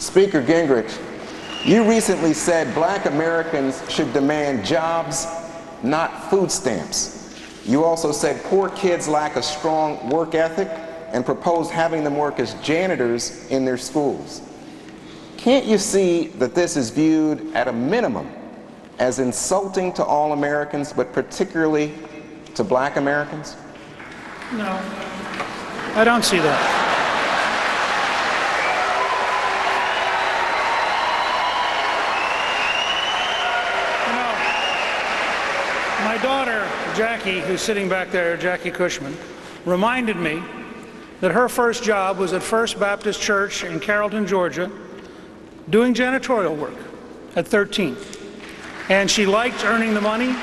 Speaker Gingrich, you recently said black Americans should demand jobs, not food stamps. You also said poor kids lack a strong work ethic and proposed having them work as janitors in their schools. Can't you see that this is viewed at a minimum as insulting to all Americans, but particularly to black Americans? No, I don't see that. My daughter, Jackie, who's sitting back there, Jackie Cushman, reminded me that her first job was at First Baptist Church in Carrollton, Georgia, doing janitorial work at 13. And she liked earning the money.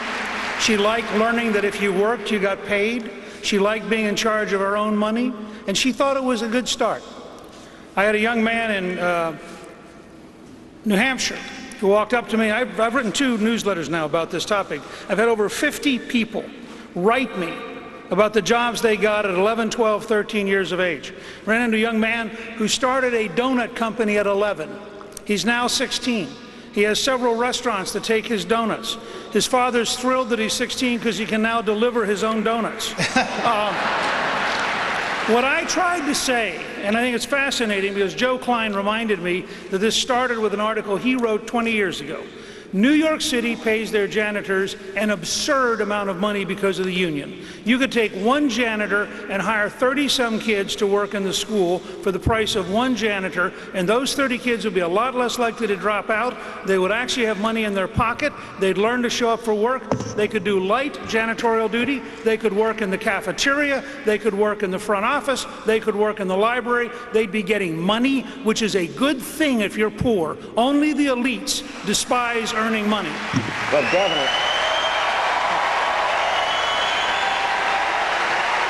She liked learning that if you worked, you got paid. She liked being in charge of her own money, and she thought it was a good start. I had a young man in New Hampshire who walked up to me. I've written 2 newsletters now about this topic. I've had over 50 people write me about the jobs they got at 11, 12, 13 years of age. Ran into a young man who started a donut company at 11. He's now 16. He has several restaurants that take his donuts. His father's thrilled that he's 16 because he can now deliver his own donuts. What I tried to say, and I think it's fascinating because Joe Klein reminded me that this started with an article he wrote 20 years ago. New York City pays their janitors an absurd amount of money because of the union. You could take one janitor and hire 30-some kids to work in the school for the price of one janitor, and those 30 kids would be a lot less likely to drop out. They would actually have money in their pocket. They'd learn to show up for work. They could do light janitorial duty. They could work in the cafeteria. They could work in the front office. They could work in the library. They'd be getting money, which is a good thing if you're poor. Only the elites despise earning money. But Governor,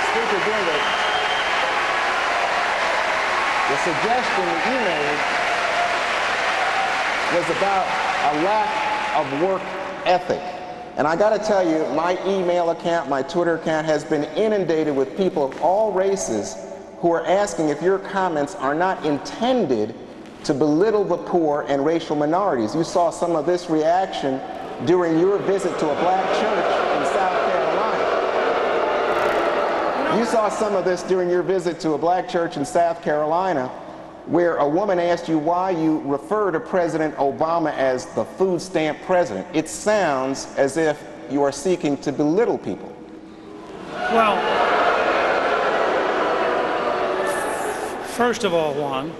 Speaker Gingrich, the suggestion that you made was about a lack of work ethic. And I got to tell you, my email account, my Twitter account has been inundated with people of all races who are asking if your comments are not intended to belittle the poor and racial minorities. You saw some of this reaction during your visit to a black church in South Carolina. You saw some of this during your visit to a black church in South Carolina, where a woman asked you why you refer to President Obama as the food stamp president. It sounds as if you are seeking to belittle people. Well, first of all, Juan,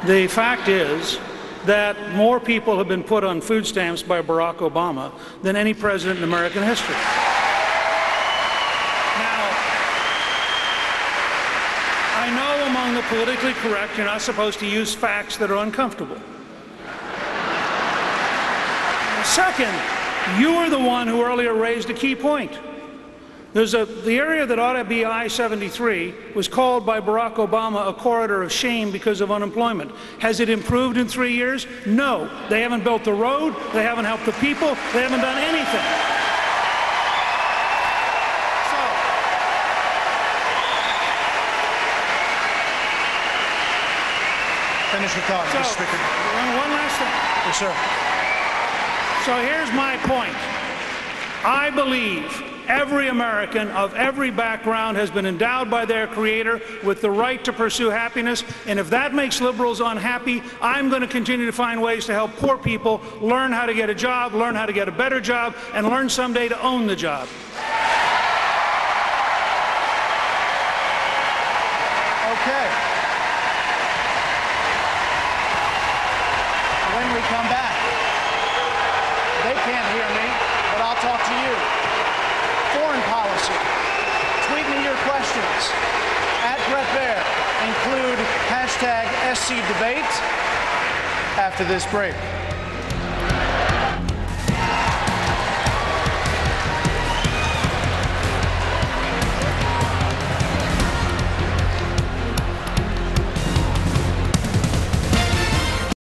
the fact is that more people have been put on food stamps by Barack Obama than any president in American history. Now, I know among the politically correct, you're not supposed to use facts that are uncomfortable. Second, you were the one who earlier raised a key point. The area that ought to be I-73 was called by Barack Obama a corridor of shame because of unemployment. Has it improved in 3 years? No. They haven't built the road, they haven't helped the people, they haven't done anything. So, finish your thought, Mr. Speaker. One last thing. Yes, sir. So here's my point. I believe every American of every background has been endowed by their Creator with the right to pursue happiness, and if that makes liberals unhappy, I'm going to continue to find ways to help poor people learn how to get a job, learn how to get a better job, and learn someday to own the job. Okay. When we come back, they can't hear me, but I'll talk to you. Foreign policy. Tweet me your questions. @BrettBaer. Include #SCDebate after this break.